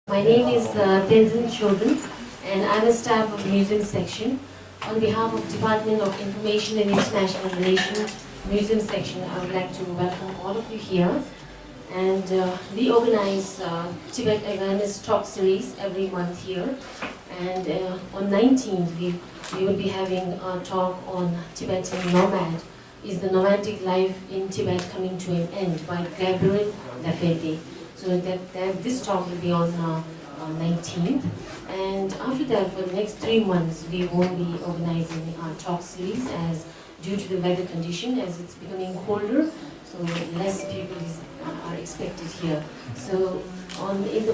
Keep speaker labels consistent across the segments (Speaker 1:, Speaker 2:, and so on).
Speaker 1: My name is Tenzin Chodron, and I'm a staff of the museum section. On behalf of Department of Information and International Relations Museum section, I would like to welcome all of you here. And we organize Tibet Awareness Talk Series every month here. And on 19th, we will be having a talk on Tibetan Nomad. Is the nomadic life in Tibet coming to an end by Gabriel Lafayette. So this talk will be on 19th. And after that, for the next 3 months, we won't be organizing our talk series as due to the weather condition, as it's becoming colder, so less people are expected here. So in the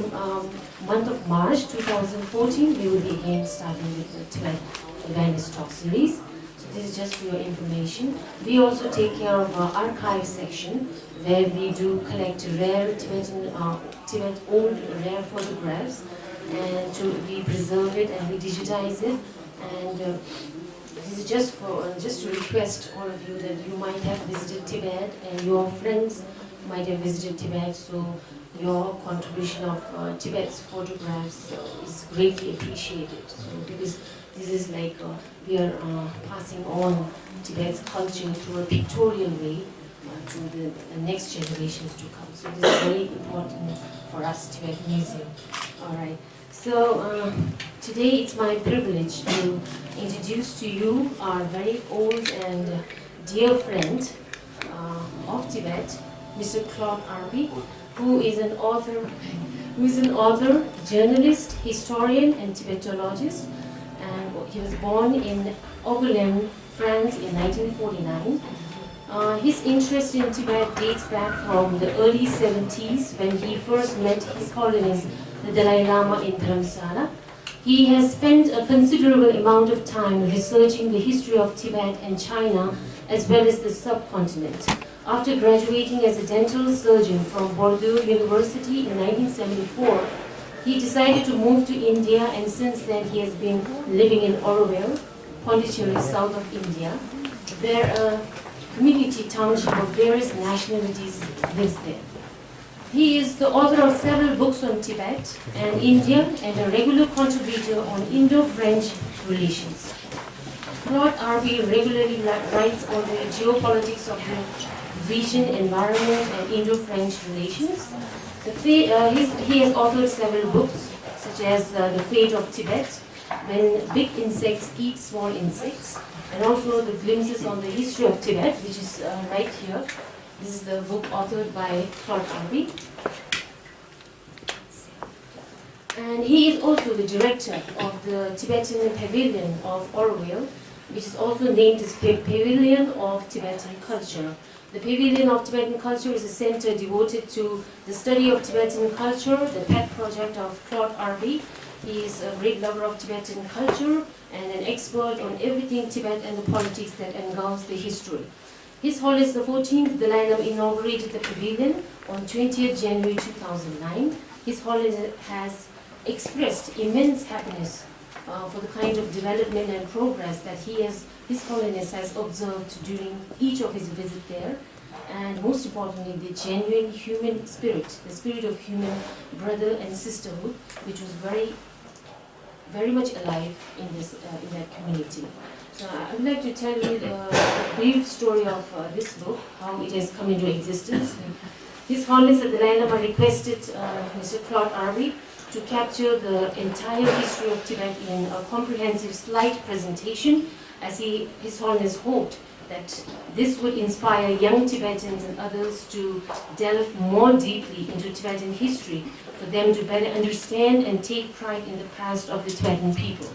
Speaker 1: month of March 2014, we will be again starting with the Tibet Awareness Talk Series. So this is just for your information. We also take care of our archive section, where we do collect rare Tibet old rare photographs, and we preserve it and we digitize it. And this is just to request all of you that you might have visited Tibet and your friends might have visited Tibet, so your contribution of Tibet's photographs is greatly appreciated. So because this is like we are passing on Tibet's culture through a pictorial way to the next generations to come. So this is very important for us, Tibet Museum. All right. So today it's my privilege to introduce to you our very old and dear friend of Tibet, Mr. Claude Arpi, who is an author, journalist, historian, and Tibetologist. And he was born in Angoulême, France in 1949. His interest in Tibet dates back from the early 70s when he first met His Holiness the Dalai Lama in Dharamsala. He has spent a considerable amount of time researching the history of Tibet and China as well as the subcontinent. After graduating as a dental surgeon from Bordeaux University in 1974, he decided to move to India, and since then he has been living in Auroville, Pondicherry, south of India, where a community township of various nationalities lives there. He is the author of several books on Tibet and India and a regular contributor on Indo-French relations. Claude Arpi regularly writes on the geopolitics of the region, environment, and Indo-French relations. He has authored several books, such as The Fate of Tibet, When Big Insects Eat Small Insects, and also The Glimpses on the History of Tibet, which is right here. This is the book authored by Claude Arpi. And he is also the director of the Tibetan Pavilion of Auroville, which is also named as Pavilion of Tibetan Culture. The Pavilion of Tibetan Culture is a center devoted to the study of Tibetan culture, the pet project of Claude Arpi. He is a great lover of Tibetan culture and an expert on everything Tibet and the politics that engulfs the history. His Holiness the 14th Dalai Lama inaugurated the pavilion on 20th January 2009. His Holiness has expressed immense happiness for the kind of development and progress that His Holiness has observed during each of his visits there, and most importantly, the genuine human spirit, the spirit of human brother and sisterhood, which was very much alive in that community. So I would like to tell you the brief story of this book, how it has come into existence. His Holiness the Dalai Lama requested Mr. Claude Arpi to capture the entire history of Tibet in a comprehensive slide presentation, as His Holiness hoped that this would inspire young Tibetans and others to delve more deeply into Tibetan history, for them to better understand and take pride in the past of the Tibetan people.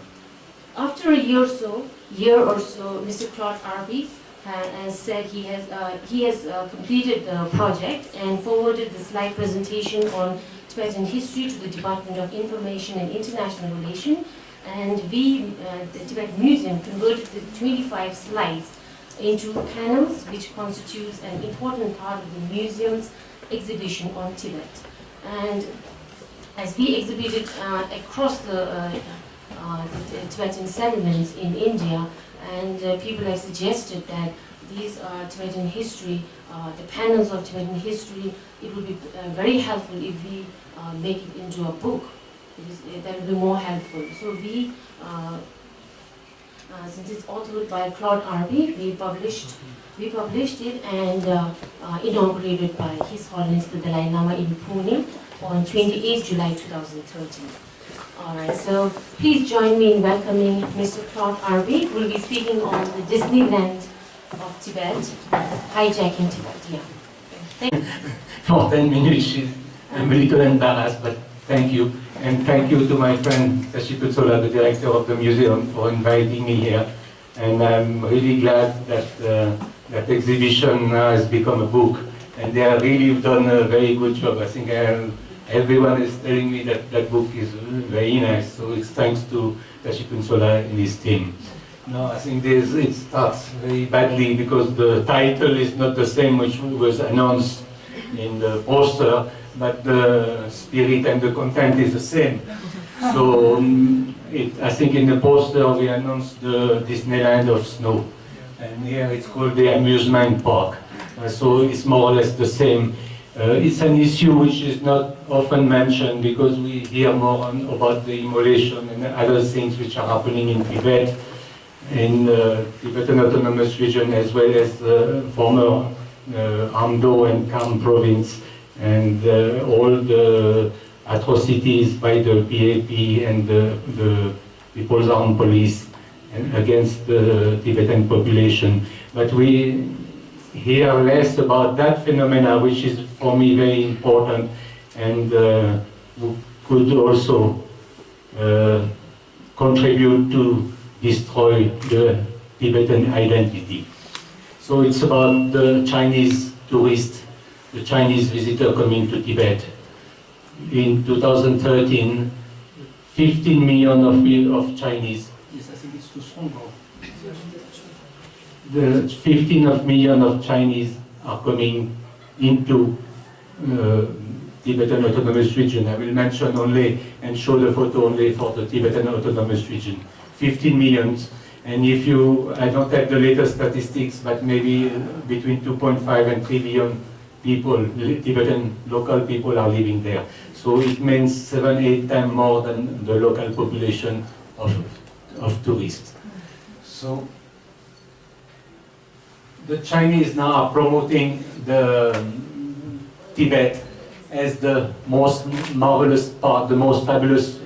Speaker 1: After a year or so, Mr. Claude Arpi has said he has completed the project and forwarded the slide presentation on Tibetan history to the Department of Information and International Relations, and the Tibet Museum converted the 25 slides into panels, which constitutes an important part of the museum's exhibition on Tibet. And as we exhibited across the Tibetan settlements in India, and people have suggested that these are Tibetan history, the panels of Tibetan history, it would be very helpful if we make it into a book. that will be more helpful. So we, since it's authored by Claude Arpi, we published it and inaugurated by His Holiness the Dalai Lama in Pune on 28 July 2013. All right, so please join me in welcoming Mr. Claude Arpi, who will be speaking on the Disneyland of Tibet, hijacking Tibet. Yeah. Thank you.
Speaker 2: For 10 minutes, I'm a little embarrassed, but thank you. And thank you to my friend Tashi Kutsola, the director of the museum, for inviting me here. And I'm really glad that that exhibition has become a book. And they have really done a very good job. I think everyone is telling me that that book is very nice. So it's thanks to Tashi Kutsola and his team. No, I think it starts very badly because the title is not the same which was announced in the poster, but the spirit and the content is the same. So I think in the poster we announced the Disneyland of snow, and here it's called the amusement park. So it's more or less the same. It's an issue which is not often mentioned because we hear more about the immolation and other things which are happening in Tibet, in the Tibetan Autonomous Region, as well as former Amdo and Kham province, and all the atrocities by the PAP and the People's Armed Police against the Tibetan population. But we hear less about that phenomena, which is for me very important, and could also contribute to destroy the Tibetan identity. So it's about the Chinese tourist, the Chinese visitor coming to Tibet. In 2013, 15 million of Chinese, yes, I think it's too strong. The 15 million of Chinese are coming into Tibetan Autonomous Region. I will mention only and show the photo only for the Tibetan Autonomous Region. 15 million, and if you, I don't have the latest statistics, but maybe between 2.5 and 3 billion people, Tibetan local people are living there. So it means 7-8 times more than the local population of tourists. So the Chinese now are promoting the Tibet as the most marvelous part, the most fabulous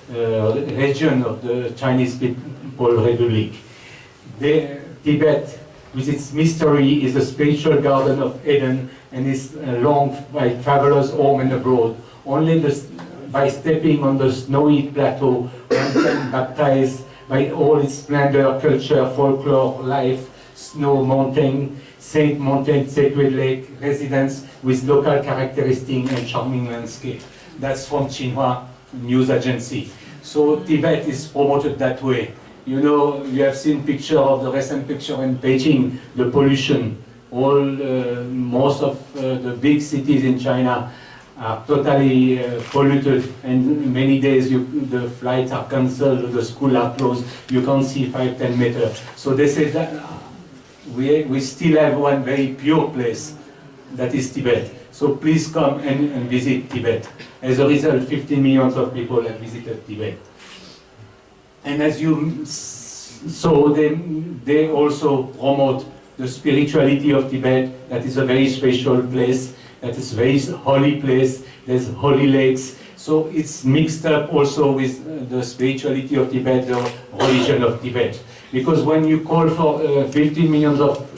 Speaker 2: region of the Chinese People Republic. Tibet, with its mystery, is a spiritual garden of Eden and is longed by travelers home and abroad. Only by stepping on the snowy plateau, one can baptize by all its splendor, culture, folklore, life, snow, mountain, saint mountain, sacred lake, residence with local characteristics and charming landscape. That's from Xinhua News Agency. So Tibet is promoted that way. You know, you have seen the recent picture in Beijing, the pollution. Most of the big cities in China are totally polluted, and many days the flights are cancelled, the schools are closed, you can't see 5-10 meters. So they say that we still have one very pure place, that is Tibet. So please come and visit Tibet. As a result, 15 million of people have visited Tibet. And as you saw, they also promote the spirituality of Tibet. That is a very special place. That is a very holy place. There's holy lakes. So it's mixed up also with the spirituality of Tibet, the religion of Tibet. Because when you call for 15 million of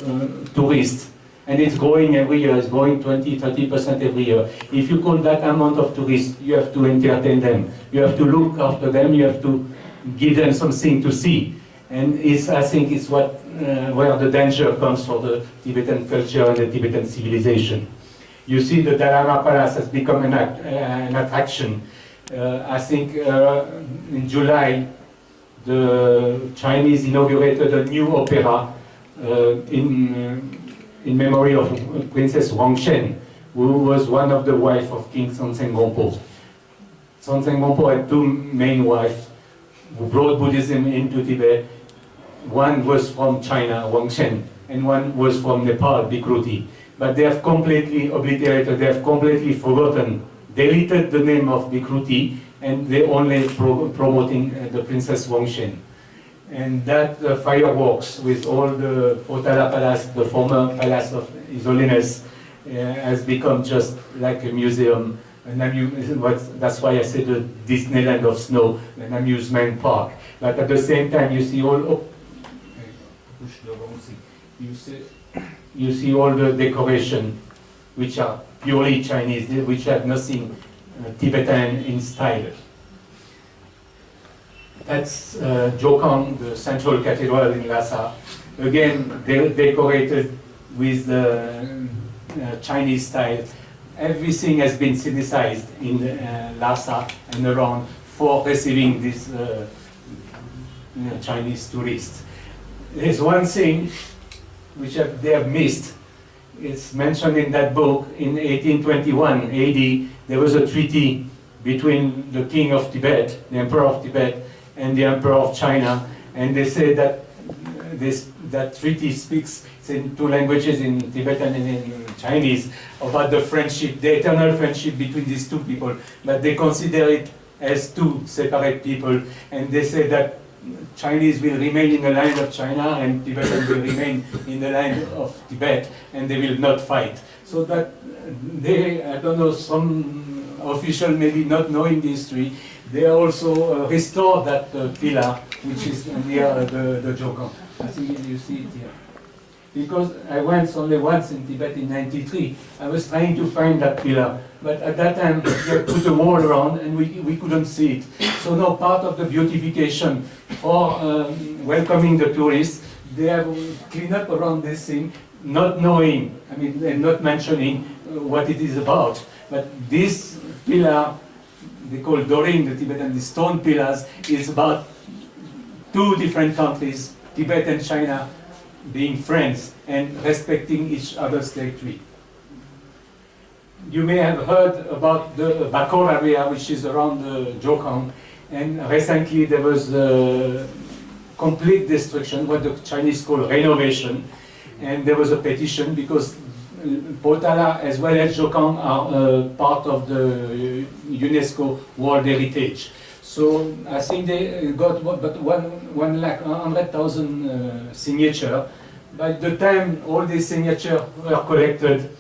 Speaker 2: tourists, and it's growing every year, it's growing 20-30% every year. If you call that amount of tourists, you have to entertain them. You have to look after them, you have to give them something to see. And I think it's where the danger comes for the Tibetan culture and the Tibetan civilization. You see the Dalai Lama Palace has become an attraction. I think in July, the Chinese inaugurated a new opera in memory of Princess Wangshen, who was one of the wives of King Sanzeng Gompo. Sanzeng Gompo had two main wives who brought Buddhism into Tibet. One was from China, Wangshen, and one was from Nepal, Bikruti. But they have completely obliterated, they have completely forgotten, deleted the name of Bikruti, and they only promoting the Princess Wongshen. And that fireworks with all the Potala Palace, the former Palace of His Holiness, has become just like a museum. That's why I said the Disneyland of snow, an amusement park. But at the same time, you see all. You see all the decoration, which are purely Chinese, which have nothing Tibetan in style. That's Jokang, the central cathedral in Lhasa. Again, decorated with the Chinese style. Everything has been synthesized in Lhasa and around for receiving these Chinese tourists. There's one thing which they have missed. It's mentioned in that book. In 1821 AD, there was a treaty between the king of Tibet, the emperor of Tibet, and the emperor of China, and they say that that treaty speaks in two languages, in Tibetan and in Chinese, about the friendship, the eternal friendship between these two people, but they consider it as two separate people, and they say that Chinese will remain in the land of China and Tibetan will remain in the land of Tibet, and they will not fight. So that they, I don't know, some official maybe not knowing the history, they also restored that pillar, which is near the Jokang. I think you see it here. Because I went only once in Tibet in '93, I was trying to find that pillar, but at that time they put a wall around and we couldn't see it. So now part of the beautification for welcoming the tourists, they have cleaned up around this thing, not knowing, I mean, and not mentioning what it is about. But this pillar, they call Doring, the Tibetan, the stone pillars, is about two different countries, Tibet and China, being friends and respecting each other's territory. You may have heard about the Bakor area, which is around the Jokang, and recently there was complete destruction, what the Chinese call renovation, and there was a petition because Potala as well as Jokang are part of the UNESCO World Heritage. So I think they got but 100,000 signature. By the time all these signatures were collected,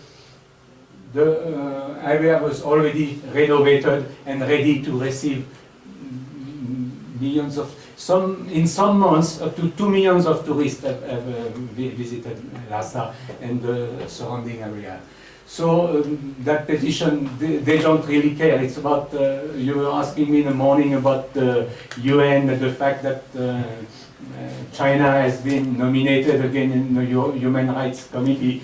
Speaker 2: the area was already renovated and ready to receive millions of, in some months, up to 2 million of tourists have visited Lhasa and the surrounding area. So that petition, they don't really care. It's about, you were asking me in the morning about the UN, the fact that China has been nominated again in the Human Rights Committee.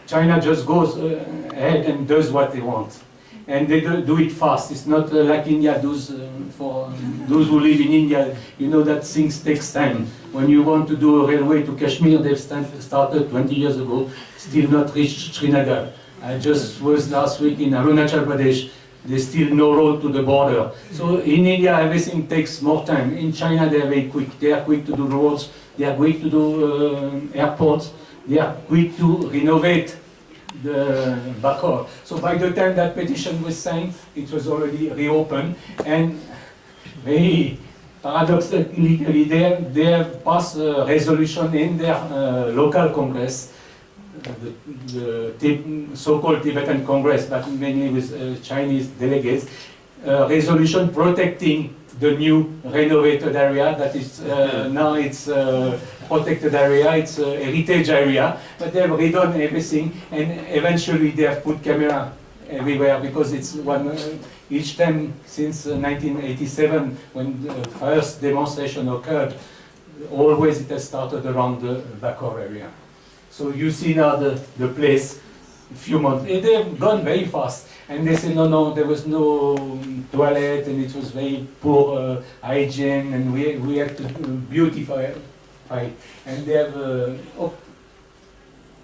Speaker 2: China just goes ahead and does what they want. And they do it fast. It's not like India does. For those who live in India, you know that things take time. When you want to do a railway to Kashmir, they've started 20 years ago, still not reached Srinagar. I just was last week in Arunachal Pradesh. There's still no road to the border. So in India, everything takes more time. In China, they are very quick. They are quick to do roads. They are quick to do airports. They are quick to renovate the Bakor. So by the time that petition was signed, it was already reopened. And very paradoxically, they have passed a resolution in their local congress, the so-called Tibetan Congress, but mainly with Chinese delegates, resolution protecting the new renovated area that is now it's protected area, it's a heritage area, but they have redone everything and eventually they have put camera everywhere because it's one each time since 1987 when the first demonstration occurred, always it has started around the Bakor area. So you see now the place, a few months, they have gone very fast. And they say, no, there was no toilet and it was very poor hygiene and we had to beautify it. And they have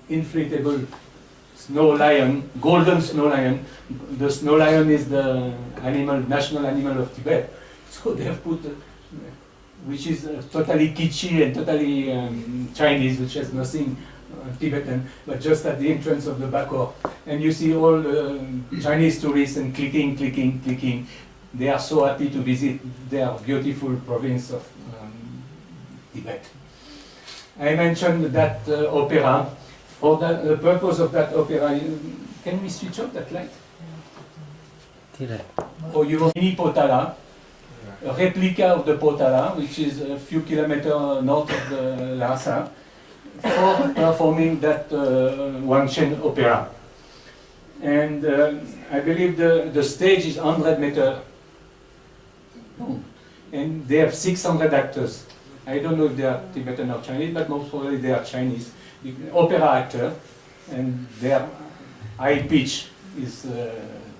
Speaker 2: inflatable snow lion, golden snow lion. The snow lion is the animal, national animal of Tibet. So they have put, which is totally kitschy and totally Chinese, which has nothing Tibetan, but just at the entrance of the Bakor. And you see all the Chinese tourists and clicking. they are so happy to visit their beautiful province of Tibet. I mentioned that opera. For the purpose of that opera, can we switch off that light? Or you have mini Potala, a replica of the Potala, which is a few kilometers north of the Lhasa, for performing that Wangshen opera. And I believe the stage is 100 meters. And they have 600 actors. I don't know if they are Tibetan or Chinese, but most probably they are Chinese. Opera actor, and their high pitch is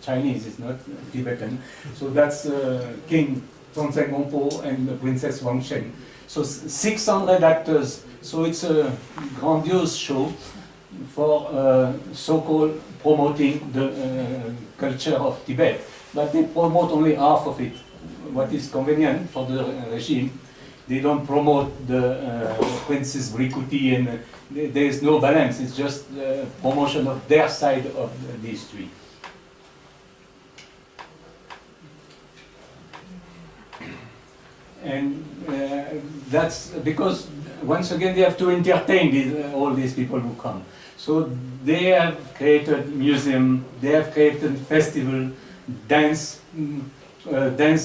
Speaker 2: Chinese, it's not Tibetan. So that's King Tongzeng Gongpo and Princess Wangshen. So 600 actors. So it's a grandiose show for so-called promoting the culture of Tibet. But they promote only half of it, what is convenient for the regime. They don't promote the Princess Brikuti, and there is no balance. It's just promotion of their side of the history. And that's because, once again, they have to entertain all these people who come. So they have created museum, they have created festival, dance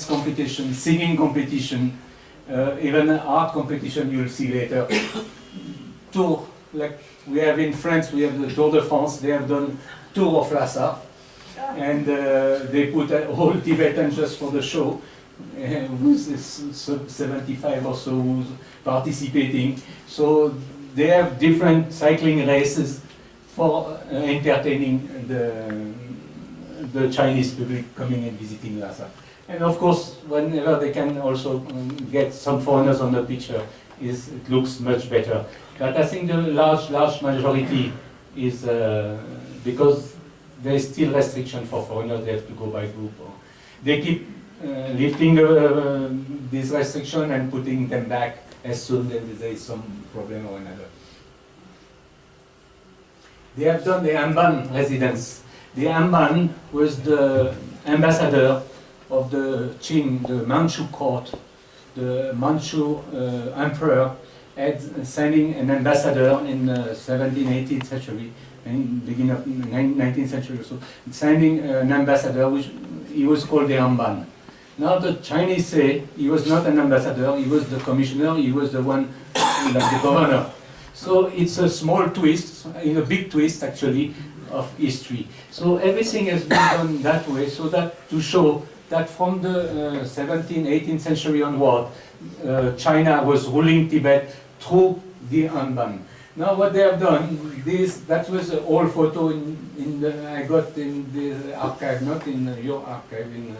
Speaker 2: competition, singing competition, even an art competition you'll see later. Tour, like we have in France, we have the Tour de France, they have done Tour of Lhasa, and they put all Tibetans just for the show, with 75 or so who's participating. So they have different cycling races for entertaining the Chinese public coming and visiting Lhasa. And of course, whenever they can also get some foreigners on the picture, it looks much better. But I think the large majority is because there is still restriction for foreigners, they have to go by group. They keep lifting this restriction and putting them back as soon as there is some problem or another. They have done the Amban residence. The Amban was the ambassador of the Qing, the Manchu court. The Manchu emperor had sending an ambassador in the 17th, 18th century, and beginning of 19th century or so, sending an ambassador, which he was called the Amban. Now the Chinese say he was not an ambassador, he was the commissioner, he was the one, like the governor. So it's a small twist, in a big twist actually, of history. So everything has been done that way, so that to show that from the 17th, 18th century onward, China was ruling Tibet through the Amban. Now what they have done, that was an old photo I got in the archive, not in your archive, in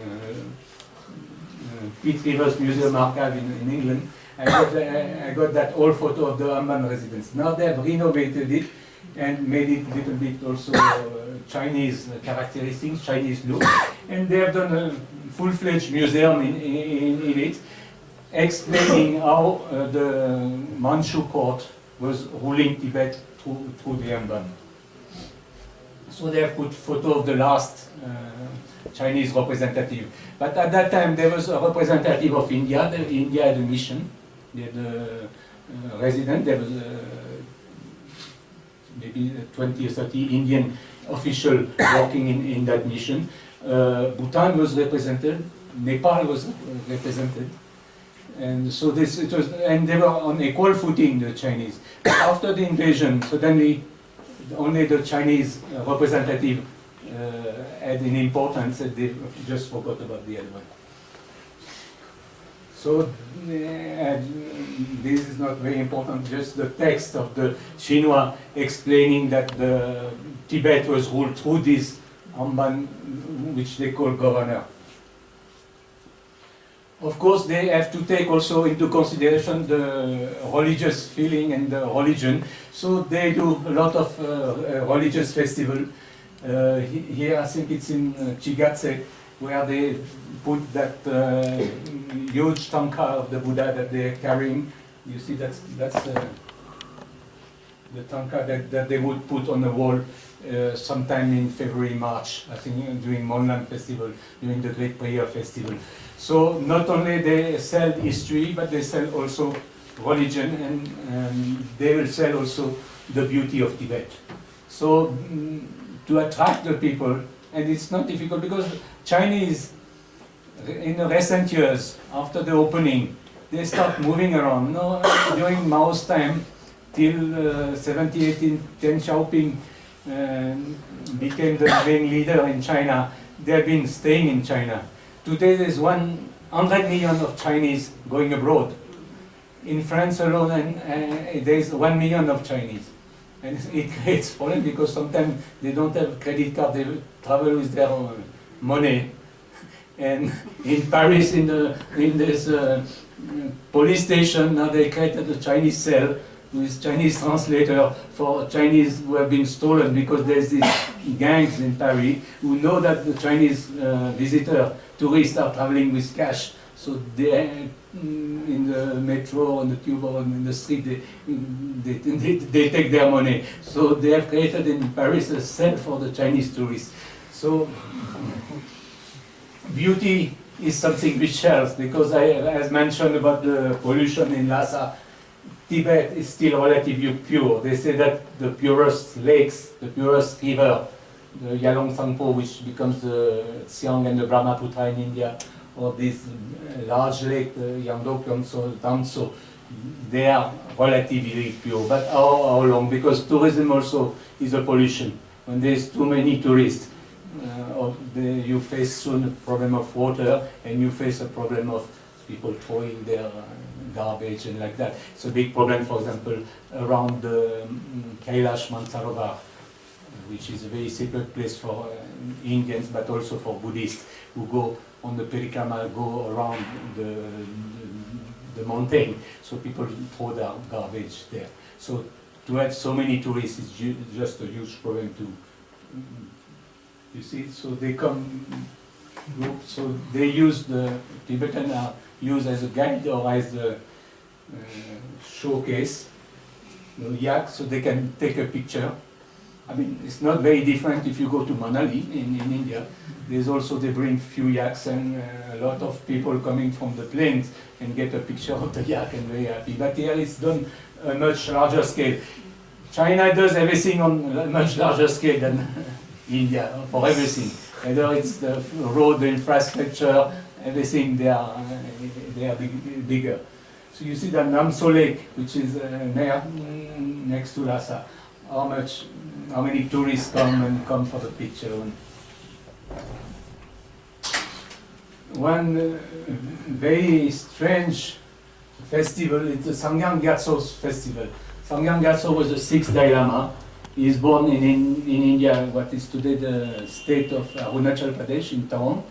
Speaker 2: Pitt Rivers Museum archive in England. I got that old photo of the Amban residence. Now they have renovated it and made it a little bit also Chinese characteristics, Chinese look. And they have done a full-fledged museum in it, explaining how the Manchu court was ruling Tibet through the Amban. So they have put photo of the last Chinese representative. But at that time there was a representative of India. India had a mission. They had a resident. There was maybe 20 or 30 Indian officials working in that mission. Bhutan was represented. Nepal was represented. And so and they were on equal footing, the Chinese. But after the invasion, suddenly only the Chinese representative had an importance, and they just forgot about the other one. So this is not very important, just the text of the Xinhua explaining that the Tibet was ruled through this Amban, which they call governor. Of course, they have to take also into consideration the religious feeling and the religion. So they do a lot of religious festival. Here, I think it's in Chigatse, where they put that huge tanka of the Buddha that they're carrying. You see, that's the tanka that they would put on the wall sometime in February, March, I think during Monlan Festival, during the Great Prayer Festival. So not only they sell history, but they sell also religion, and they will sell also the beauty of Tibet. So to attract the people, and it's not difficult because Chinese, in the recent years, after the opening, they start moving around. No, during Mao's time, till 78, Deng Xiaoping became the main leader in China, they have been staying in China. Today there's 100 million of Chinese going abroad. In France alone, and there's 1 million of Chinese. And it creates problem because sometimes they don't have credit card, they travel with their own money. And in Paris, in this police station, now they created a Chinese cell with Chinese translator for Chinese who have been stolen, because there's these gangs in Paris who know that the Chinese tourists are traveling with cash. So they, in the metro, on the tube, or in the street, they take their money. So they have created in Paris a cell for the Chinese tourists. So beauty is something which sells, because as mentioned about the pollution in Lhasa, Tibet is still relatively pure. They say that the purest lakes, the purest river, the Yalong Tsangpo, which becomes the Tsiang and the Brahmaputra in India, or this large lake, the Yangdo, Kyongso, Damso, they are relatively pure. But how long? Because tourism also is a pollution. When there's too many tourists, you face soon a problem of water, and you face a problem of people throwing their garbage and like that. It's a big problem, for example, around the Kailash Mansarovar, which is a very sacred place for Indians, but also for Buddhists who go on the perikrama, go around the mountain. So people throw their garbage there. So to have so many tourists is just a huge problem too. You see, so they come, so they use the Tibetan are used as a guide or as a showcase, yak, so they can take a picture. I mean, it's not very different if you go to Manali in India. There's also, they bring few yaks, and a lot of people coming from the plains and get a picture of the yak and very happy. But here it's done a much larger scale. China does everything on a much larger scale than India for everything. Whether it's the road, the infrastructure, everything, they are bigger. So you see the Namso Lake, which is next to Lhasa. How many tourists come for the picture? One very strange festival is the Sangyang Gyatso festival. Sangyang Gyatso was the 6th Dalai Lama. He is born in India, what is today the state of Arunachal Pradesh in Tawang.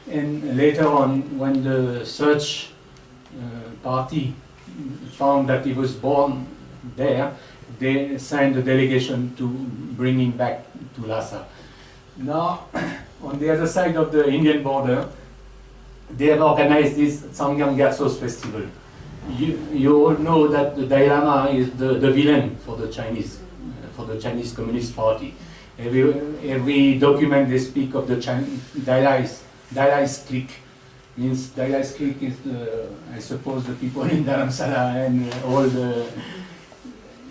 Speaker 2: And later on, when the search party found that he was born there, they sent a delegation to bring him back to Lhasa. Now, on the other side of the Indian border, they have organized this Sangyang Gyatso festival. You all know that the Dalai Lama is the villain for the Chinese Communist Party. Every document they speak of the Dalai's clique. Means Dalai's clique is I suppose the people in Dharamsala and all the.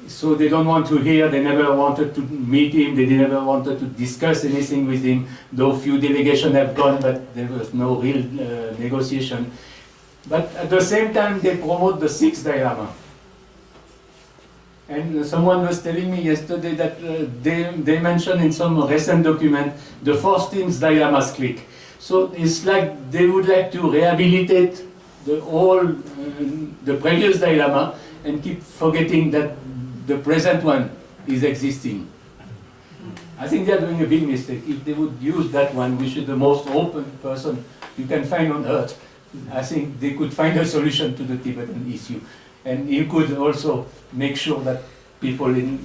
Speaker 2: So they don't want to hear. They never wanted to meet him. They never wanted to discuss anything with him. Though few delegations have gone, but there was no real negotiation. But at the same time, they promote the 6th Dalai Lama. And someone was telling me yesterday that they mentioned in some recent document the 14th Dalai Lama's clique. So it's like they would like to rehabilitate the previous Dalai Lama and keep forgetting that the present one is existing. I think they are doing a big mistake. If they would use that one, which is the most open person you can find on earth, I think they could find a solution to the Tibetan issue. And you could also make sure that people in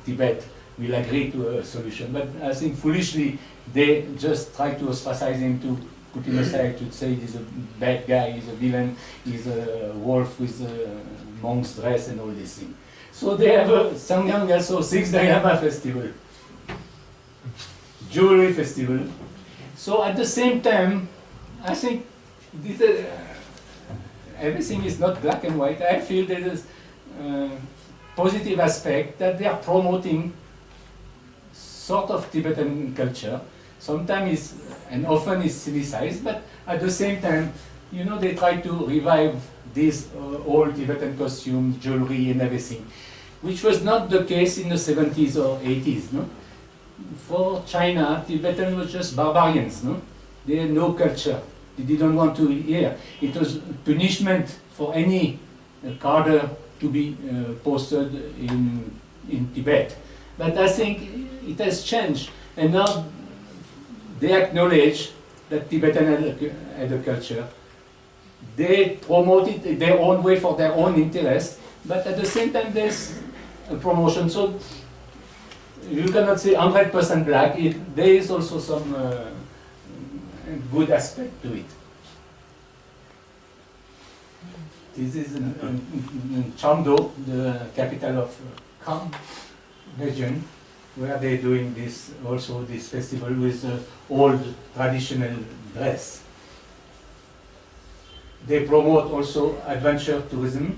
Speaker 2: Tibet will agree to a solution. But I think foolishly, they just try to ostracize him, to put him aside, to say he's a bad guy, he's a villain, he's a wolf with a monk's dress and all these things.
Speaker 3: So they have a Sangyang also Six Dayama festival, jewelry festival. So at the same time, I think this, everything is not black and white. I feel there is positive aspect that they are promoting sort of Tibetan culture. Sometimes and often is civilized, but at the same time, you know, they try to revive these old Tibetan costumes, jewelry and everything, which was not the case in the 70s or 80s. No? For China, Tibetan was just barbarians. No? They had no culture. They didn't want to hear. It was punishment for any carder to be posted in Tibet. But I think it has changed, and now they acknowledge that Tibetan had a culture. They promote it their own way for their own interest, but at the same time there's a promotion. So you cannot say 100% black. There is also some good aspect to it. This is in Chamdo, the capital of Kham region, where they're doing this also this festival with old traditional dress. They promote also adventure tourism.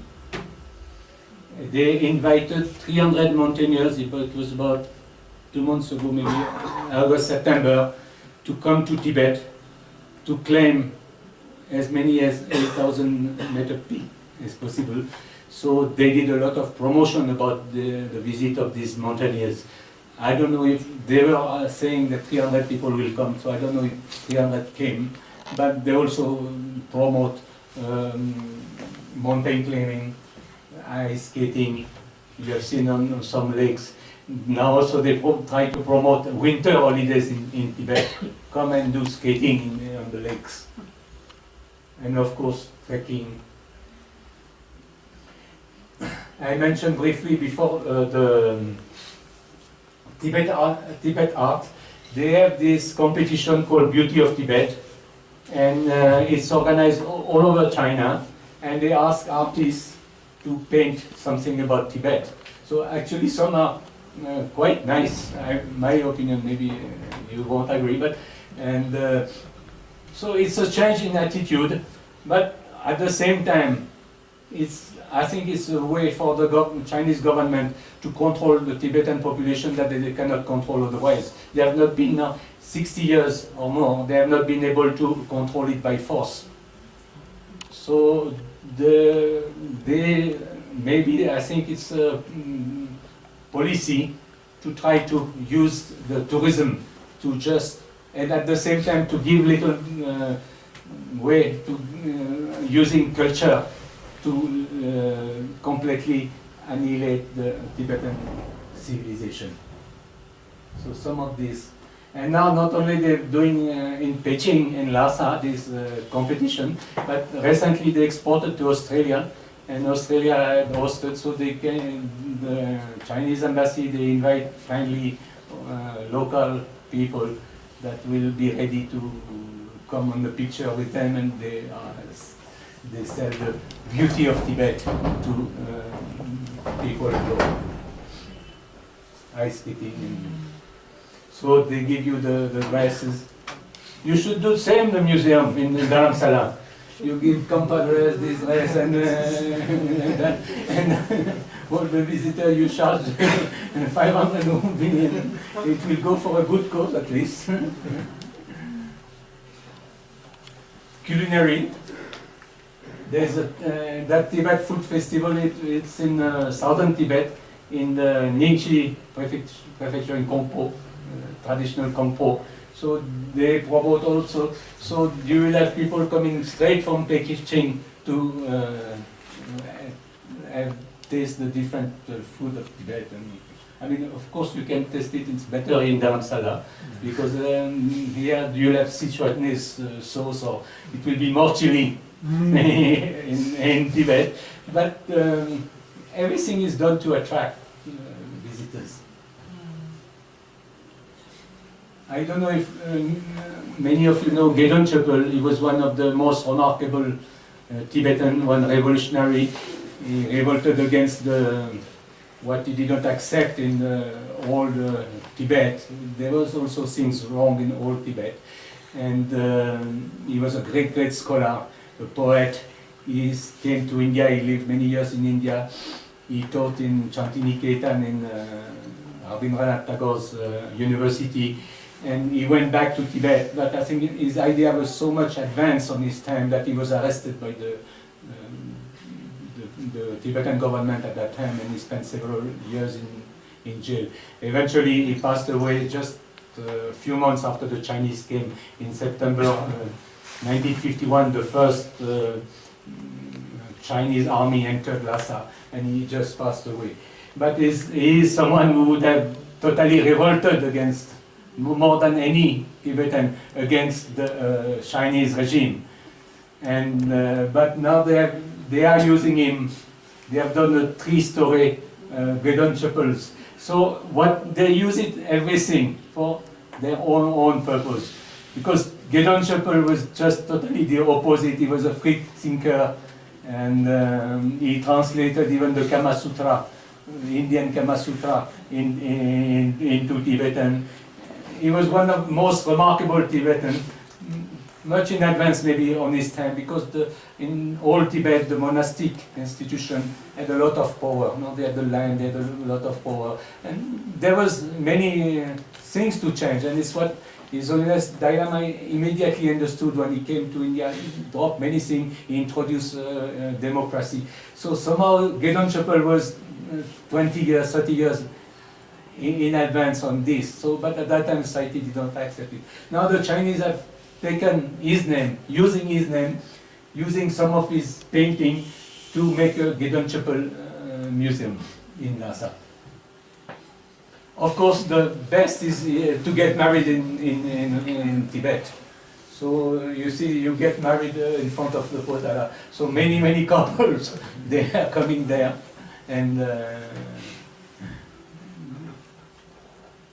Speaker 3: They invited 300 mountaineers, it was about 2 months ago, maybe August, September, to come to Tibet to claim as many as 8,000 meter peak as possible. So they did a lot of promotion about the visit of these mountaineers. I don't know if they were saying that 300 people will come, so I don't know if 300 came, but they also promote mountain climbing, ice skating. You have seen on some lakes. Now also they try to promote winter holidays in Tibet. Come and do skating on the lakes. And of course, trekking. I mentioned briefly before the Tibet art. They have this competition called Beauty of Tibet, and it's organized all over China, and they ask artists to paint something about Tibet. So actually some are quite nice, my opinion, maybe you won't agree, but so it's a change in attitude, but at the same time, I think it's a way for the Chinese government to control the Tibetan population that they cannot control otherwise. They have not been now 60 years or more, they have not been able to control it by force. So maybe I think it's a policy to try to use the tourism to just, and at the same time to give little way to using culture to completely annihilate the Tibetan civilization. So some of these, and now not only they're doing in Beijing and Lhasa this competition, but recently they exported to Australia, and Australia had hosted, so they can, the Chinese embassy, they invite finally local people that will be ready to come on the picture with them, and they sell the beauty of Tibet to people abroad. Ice skating. And so they give you the dresses. You should do the same in the museum in Dharamsala. You give compadres this dress and for the visitor you charge 500 million. It will go for a good cause at least. Culinary. There's that Tibet Food Festival, it's in southern Tibet, in the Ningxi prefecture in Kongpo, traditional Kongpo. So they promote also, so you will have people coming straight from Peking to taste the different food of Tibet. And, I mean, of course you can taste it, it's better in Dharamsala, because here you'll have Sichuanese sauce, or it will be more chili. in Tibet, but everything is done to attract visitors. I don't know if many of you know Gedon Chapel. He was one of the most remarkable Tibetan, one revolutionary. He revolted against the what he didn't accept in all Tibet. There was also things wrong in all Tibet. And he was a great, great scholar, a poet. He came to India, he lived many years in India. He taught in Chantiniketan in Rabindranath Tagore's university. And he went back to Tibet, but I think his idea was so much advanced on his time that he was arrested by the Tibetan government at that time, and he spent several years in jail. Eventually, he passed away just a few months after the Chinese came in September 1951. The first Chinese army entered Lhasa, and he just passed away. But he is someone who would have totally revolted against, more than any Tibetan, against the Chinese regime. And but now they are using him. They have done a 3-story Gedon chapels. So what they use it everything for their own purpose. Because Gedon Chapel was just totally the opposite. He was a free thinker, and he translated even the Kama Sutra, the Indian Kama Sutra, into Tibetan. He was one of the most remarkable Tibetan, much in advance maybe on his time, because in all Tibet the monastic institution had a lot of power. No, they had the land, they had a lot of power, and there was many things to change. And it's what His Holiness Dalai Lama immediately understood when he came to India. He dropped many things. He introduced democracy. So somehow Gedon Chapel was 20 years, 30 years in advance on this. So, but at that time society did not accept it. Now the Chinese have taken his name, using some of his painting to make a Gedon Chapel museum in Lhasa. Of course, the best is to get married in Tibet. So you see, you get married in front of the Potala. So many couples, they are coming there, and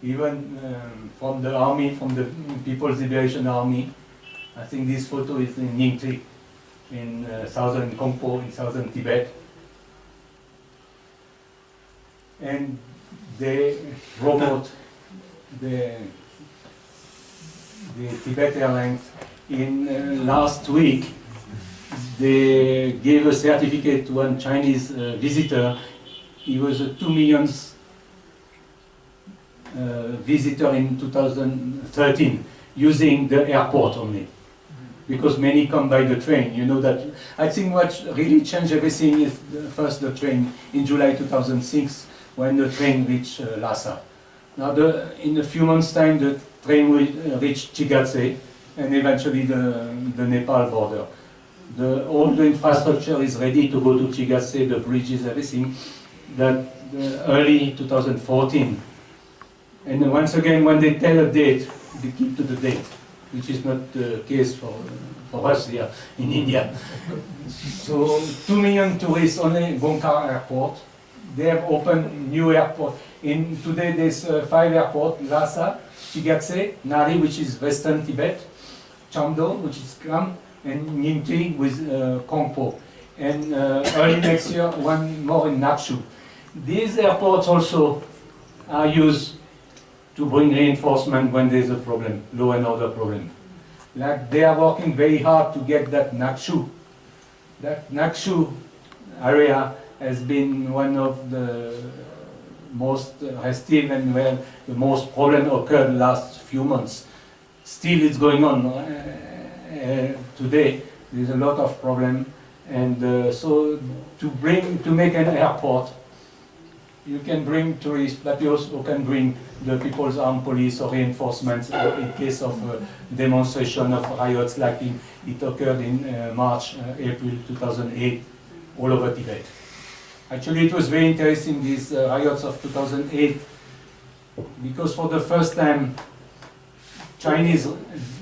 Speaker 3: even from the army, from the People's Liberation Army. I think this photo is in Yingti, in southern Kongpo, in southern Tibet. And they promote the Tibet Airlines. In last week, they gave a certificate to one Chinese visitor. He was a 2 millionth visitor in 2013, using the airport only, because many come by the train. You know that. I think what really changed everything is first the train in July 2006, when the train reached Lhasa. Now, in a few months' time, the train will reach Chigatse and eventually the Nepal border. All the infrastructure is ready to go to Chigatse, the bridges, everything. That early 2014. And once again, when they tell a date, they keep to the date, which is not the case for us here in India. So 2 million tourists only Gongkar Airport. They have opened new airport. Today there's 5 airports: Lhasa, Chigatse, Nari, which is Western Tibet, Chamdo, which is Kham, and Nyingti with Kongpo. And early next year, one more in Nakshu. These airports also are used to bring reinforcement when there's a problem, law and order problem. Like they are working very hard to get that Nakshu. That Nakshu area has been one of the most restive and where the most problem occurred last few months. Still it's going on. Today there's a lot of problem, and so to make an airport, you can bring tourists, but you also can bring the People's Armed Police or reinforcements in case of demonstration of riots like it occurred in April 2008 all over Tibet. Actually, it was very interesting, these riots of 2008, because for the first time, Chinese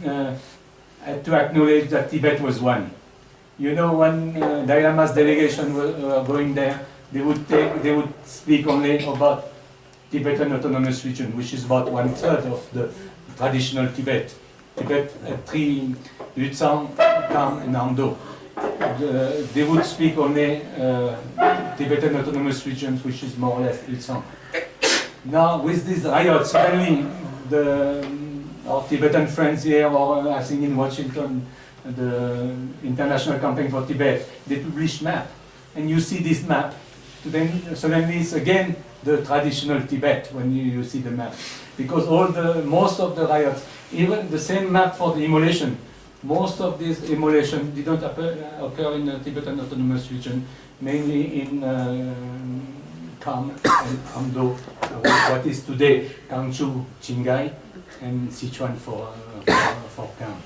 Speaker 3: had to acknowledge that Tibet was one. You know, when Dalai Lama's delegation were going there, they would speak only about Tibetan Autonomous Region, which is about 1/3 of the traditional Tibet. Tibet had 3: Lütsang, Kham, and Amdo. They would speak only Tibetan Autonomous Region, which is more or less Ilsang. Now, with these riots, suddenly our Tibetan friends here, or I think in Washington, the International Campaign for Tibet, they published map. And you see this map, then suddenly it's again the traditional Tibet when you see the map. Because most of the riots, even the same map for the immolation, most of these immolation didn't occur in the Tibetan Autonomous Region, mainly in Kham and Amdo, what is today Kangchu, Qinghai, and Sichuan for Kham.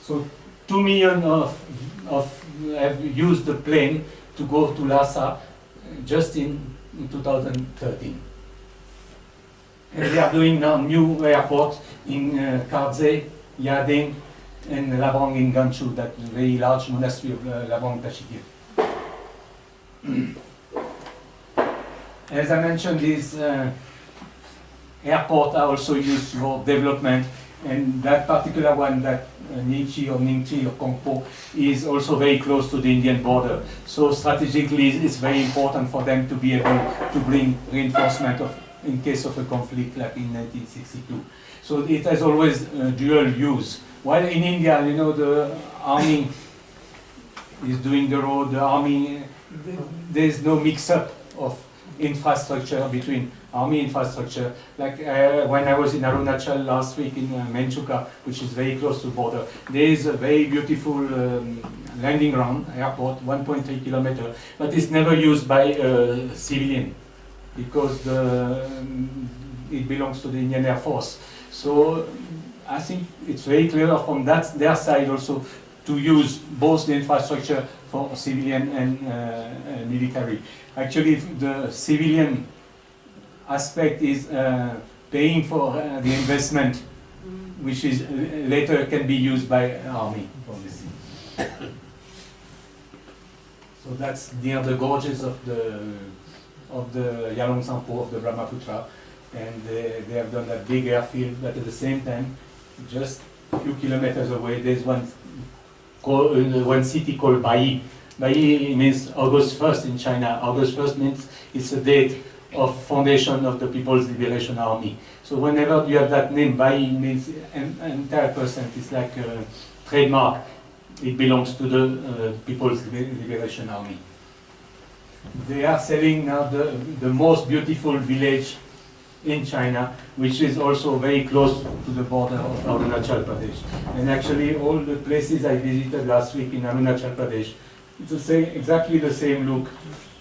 Speaker 3: So 2 million have used the plane to go to Lhasa just in 2013. And they are doing now new airports in Kardze, Yadeng, and Labrang in Ganchu, that very large monastery of Labrang Tashikir. As I mentioned, these airports are also used for development, and that particular one, that Ningchi or Ningchi or Kongpo, is also very close to the Indian border. So strategically, it's very important for them to be able to bring reinforcement in case of a conflict like in 1962. So it has always dual use. While in India, you know, the army is doing the road, the army, there's no mix-up of infrastructure between army infrastructure. Like when I was in Arunachal last week in Menchuka, which is very close to the border, there is a very beautiful landing ground, airport, 1.3 kilometers, but it's never used by civilian because it belongs to the Indian Air Force. So I think it's very clear from their side also to use both the infrastructure for civilian and military. Actually, the civilian aspect is paying for the investment, which is later can be used by army. So that's near the gorges of the Yalong Sampo of the Brahmaputra, and they have done that big airfield. But at the same time, just a few kilometers away, there's one city called Bai. Bai means August 1st in China. August 1st means it's a date of foundation of the People's Liberation Army. So whenever you have that name, Bai means an entire percent. It's like a trademark. It belongs to the People's Liberation Army. They are selling now the most beautiful village in China, which is also very close to the border of Arunachal Pradesh. And actually all the places I visited last week in Arunachal Pradesh, it's exactly the same look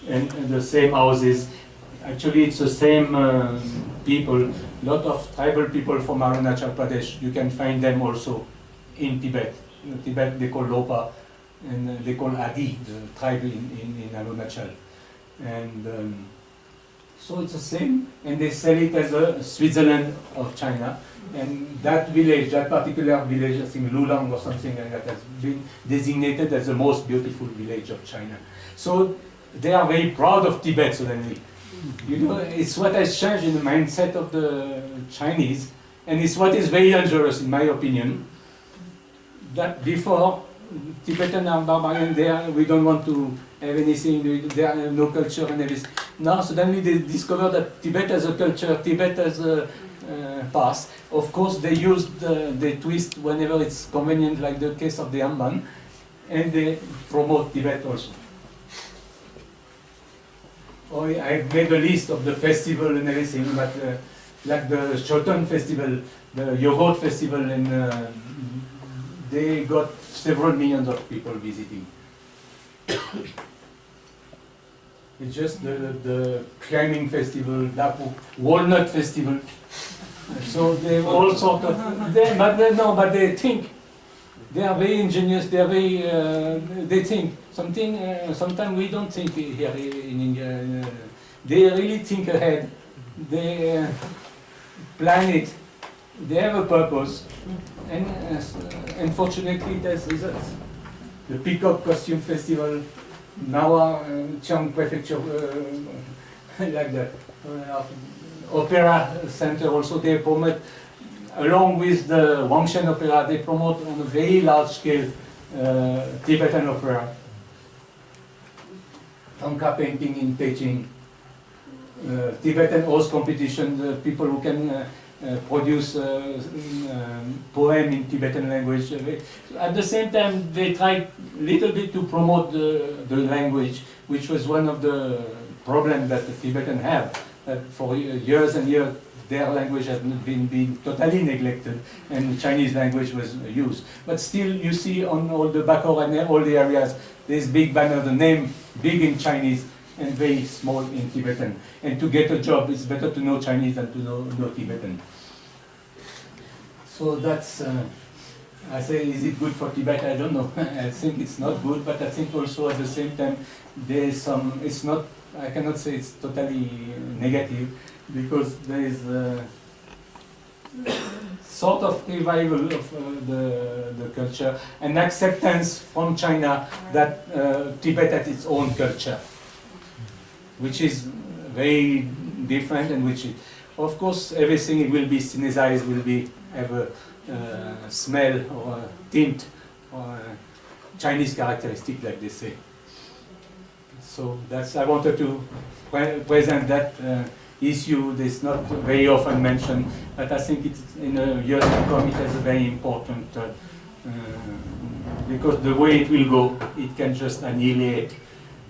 Speaker 3: and the same houses. Actually it's the same people, a lot of tribal people from Arunachal Pradesh. You can find them also in Tibet. In Tibet they call Lopa, and they call Adi, the tribe in Arunachal. And so it's the same, and they sell it as a Switzerland of China. And that village, that particular village, I think Lulang or something like that, has been designated as the most beautiful village of China. So they are very proud of Tibet suddenly. You know, it's what has changed in the mindset of the Chinese, and it's what is very dangerous in my opinion, that before Tibetan are barbarian, we don't want to have anything, there are no culture and everything. Now suddenly they discover that Tibet has a culture, Tibet has a past. Of course they use they twist whenever it's convenient, like the case of the Amban, and they promote Tibet also. Oh, I've made a list of the festival and everything, but like the Shotan festival, the Yogurt festival, and they got several millions of people visiting. It's just the climbing festival, Dapu, Walnut festival. So they have all sort of, but they think, they are very ingenious, they are very, they think something, sometimes we don't think here in India. They really think ahead, they plan it, they have a purpose, and unfortunately it has results. The Peacock Costume Festival, Nawa, Chiang Prefecture, like that. Opera Center also, they promote, along with the Wangshan Opera, they promote on a very large scale Tibetan opera. Thangka painting in Beijing, Tibetan horse competition, the people who can produce poem in Tibetan language. At the same time, they tried little bit to promote the language, which was one of the problems that the Tibetan have. That for years and years, their language had been totally neglected, and the Chinese language was used. But still, you see on all the Bakor and all the areas, there's big banner, the name big in Chinese and very small in Tibetan. And to get a job, it's better to know Chinese than to know Tibetan. So that's, I say, is it good for Tibet? I don't know. I think it's not good, but I think also at the same time, there's some, it's not, I cannot say it's totally negative, because there is a sort of revival of the culture and acceptance from China that Tibet has its own culture, which is very different, and which, of course, everything will be synesized, will be have a smell or a tint or a Chinese characteristic, like they say. So that's, I wanted to present that issue. That's not very often mentioned, but I think it's in a year to come it has a very important because the way it will go, it can just annihilate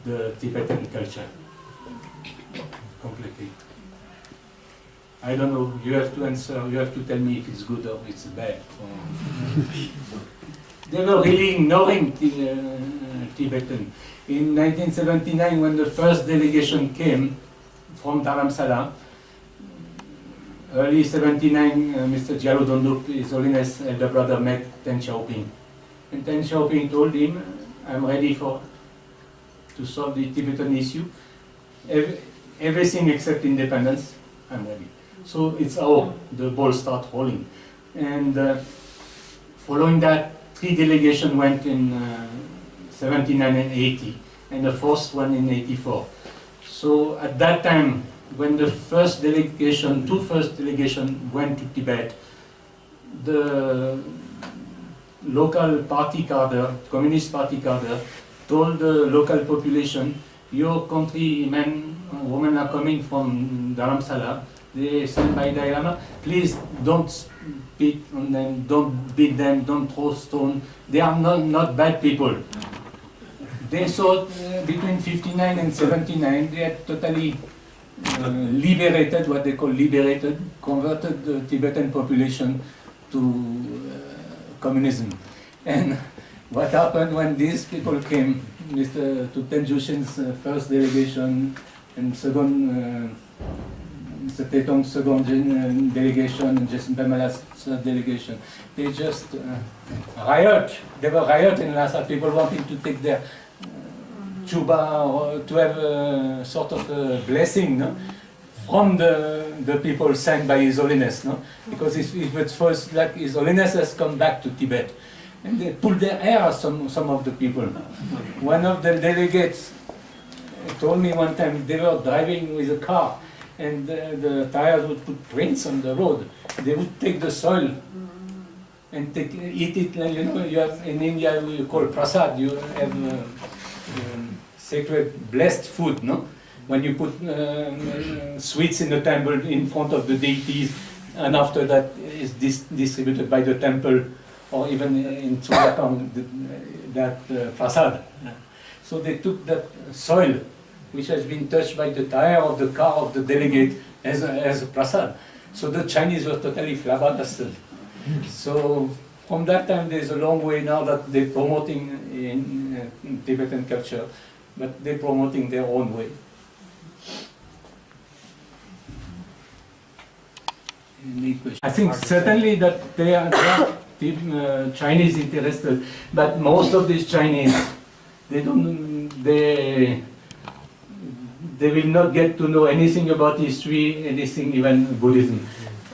Speaker 3: the Tibetan culture completely. I don't know, you have to answer, you have to tell me if it's good or it's bad. They were really ignoring Tibetan. In 1979, when the first delegation came from Dharamsala, early 79, Mr. Gyalo Donduk, His Holiness elder brother, met Deng Xiaoping. And Deng Xiaoping told him, I'm ready to solve the Tibetan issue. Everything except independence, I'm ready. So it's how the ball started rolling. And following that, 3 delegations went in 79 and 80, and the fourth one in 84. So at that time, when the first delegation, 2 first delegations went to Tibet, the local party cadre, Communist Party cadre, told the local population, your countrymen, women are coming from Dharamsala, they sent by Dalai Lama, please don't spit on them, don't beat them, don't throw stone. They are not bad people. They thought between 59 and 79, they had totally liberated, what they call liberated, converted the Tibetan population to communism. And what happened when these people came, to Tenjushin's first delegation and second, Mr. Tetong's second delegation and Jason Pamela's third delegation, they just riot. They were rioting Lhasa. People wanting to take their chuba or to have a sort of a blessing, no? From the people sent by His Holiness, no? Because if it's first like His Holiness has come back to Tibet, and they pulled their hair, some of the people. One of the delegates told me one time they were driving with a car, and the tires would put prints on the road. They would take the soil and eat it. You know, you have in India we call prasad. You have sacred blessed food, no? When you put sweets in the temple in front of the deities, and after that is distributed by the temple, or even in Tsukakang, that prasad. So they took that soil, which has been touched by the tire of the car of the delegate, as a prasad. So the Chinese were totally flabbergasted. So from that time, there's a long way now that they're promoting in Tibetan culture, but they're promoting their own way. I think certainly that they are Chinese interested, but most of these Chinese, they will not get to know anything about history, anything even Buddhism.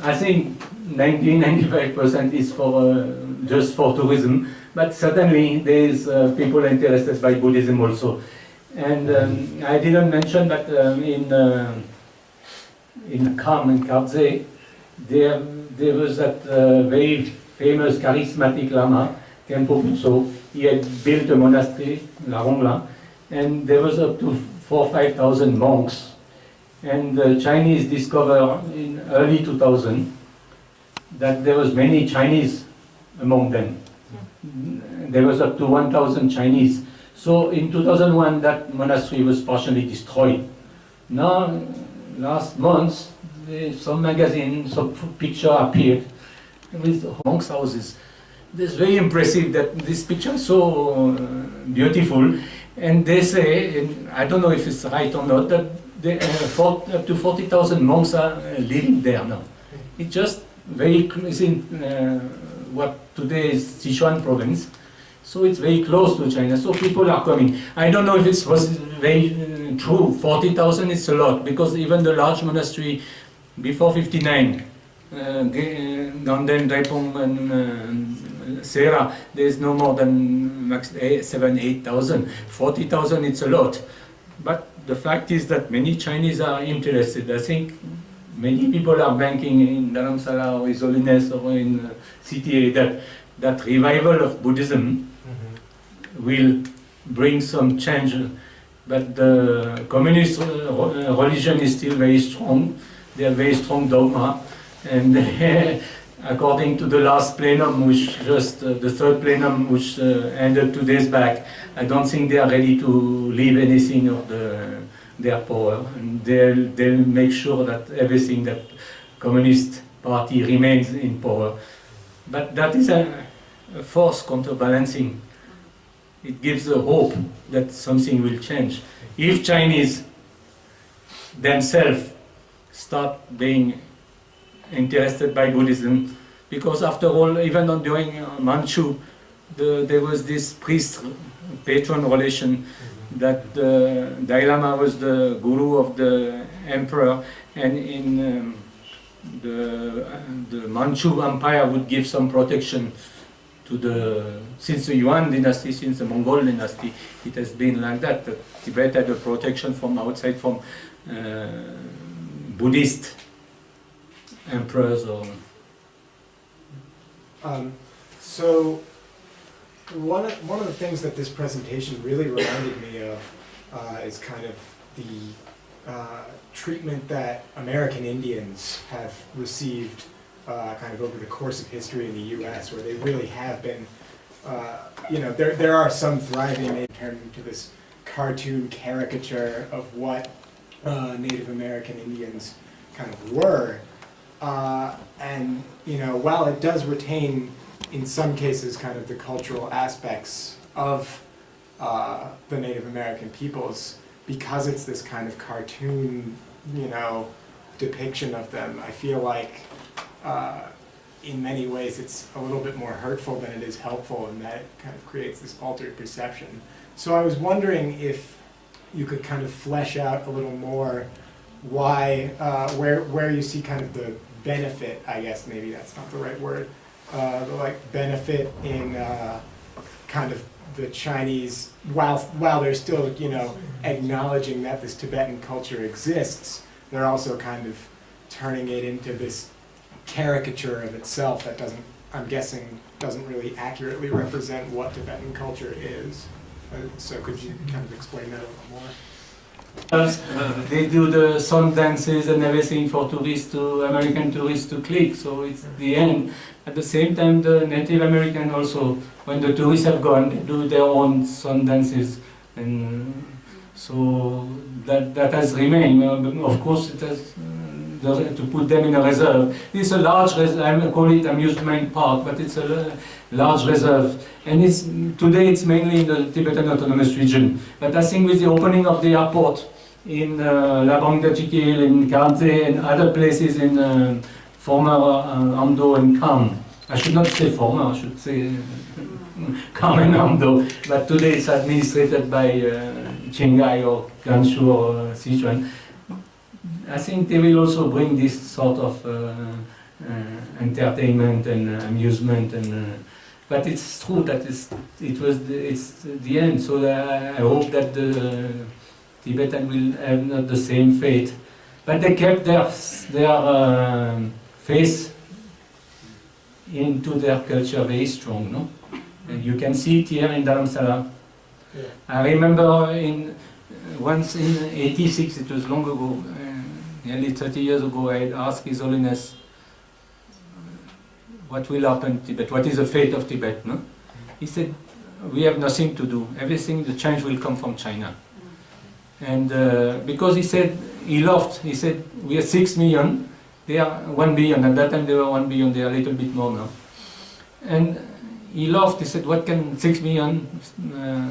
Speaker 3: I think 90-95% is for just for tourism, but certainly there is people interested by Buddhism also. And I didn't mention that in Kham and Khabze, there was that very famous charismatic Lama, Khenpo Puso. He had built a monastery, La Rongla,
Speaker 2: and there was up to 4,000-5,000 monks. And the Chinese discovered in early 2000 that there was many Chinese among them. There was up to 1,000 Chinese. So in 2001, that monastery was partially destroyed. Now, last month, some magazine, some picture appeared with monks' houses. It's very impressive that this picture is so beautiful. And they say, and I don't know if it's right or not, that up to 40,000 monks are living there now. It's just it's in what today is Sichuan province. So it's very close to China, so people are coming. I don't know if it was very true. 40,000 is a lot, because even the large monastery before 59, Ganden, Daipong and Sera, there's no more than max 7,000-8,000. 40,000 it's a lot. But the fact is that many Chinese are interested. I think many people are banking in Dharamsala or His Holiness or in CTA that revival of Buddhism will bring some change, but the communist religion is still very strong. They have very strong dogma, and according to the last plenum, which just the third plenum, which ended 2 days back, I don't think they are ready to leave anything of their power, and they'll make sure that everything that Communist Party remains in power. But that is a force counterbalancing. It gives a hope that something will change. If Chinese themselves start being interested by Buddhism, because after all, even during Manchu, there was this priest-patron relation that the Dalai Lama was the guru of the emperor, and in the Manchu Empire would give some protection to since the Yuan dynasty, since the Mongol dynasty, it has been like that. Tibet had a protection from outside, from Buddhist emperors.
Speaker 4: So one of the things that this presentation really reminded me of is kind of the treatment that American Indians have received kind of over the course of history in the U.S., where they really have been, there are some thriving, they turned into this cartoon caricature of what Native American Indians kind of were. And, while it does retain, in some cases, kind of the cultural aspects of the Native American peoples, because it's this kind of cartoon, depiction of them, I feel like in many ways it's a little bit more hurtful than it is helpful, and that it kind of creates this altered perception. So I was wondering if you could kind of flesh out a little more why, where you see kind of the benefit, I guess maybe that's not the right word, the benefit in kind of the Chinese, while they're still, acknowledging that this Tibetan culture exists, they're also kind of turning it into this caricature of itself that I'm guessing, doesn't really accurately represent what Tibetan culture is. So could you kind of explain that a little more?
Speaker 2: They do the sun dances and everything for American tourists to click, so it's the end. At the same time, the Native American also, when the tourists have gone, they do their own sun dances, and so that has remained. Of course, it has to put them in a reserve. It's a large reserve. I call it amusement park, but it's a large reserve, and today it's mainly in the Tibetan Autonomous Region. But I think with the opening of the airport in Labang Dachikil, in Kante, and other places in former Amdo and Kham, I should not say former, I should say Kham and Amdo, but today it's administrated by Qinghai or Gansu or Sichuan. I think they will also bring this sort of entertainment and amusement, but it's true that it's the end. So I hope that the Tibetan will have not the same fate, but they kept their faith into their culture very strong, no? And you can see it here in Dharamsala.
Speaker 4: Yeah.
Speaker 3: I remember once in '86, it was long ago, nearly 30 years ago, I had asked His Holiness, what will happen in Tibet? What is the fate of Tibet? No? He said, we have nothing to do. Everything, the change will come from China. And because he said, he laughed, he said, we are 6 million, they are 1 billion. At that time they were 1 billion, they are a little bit more now. And he laughed, he said, what can 6 million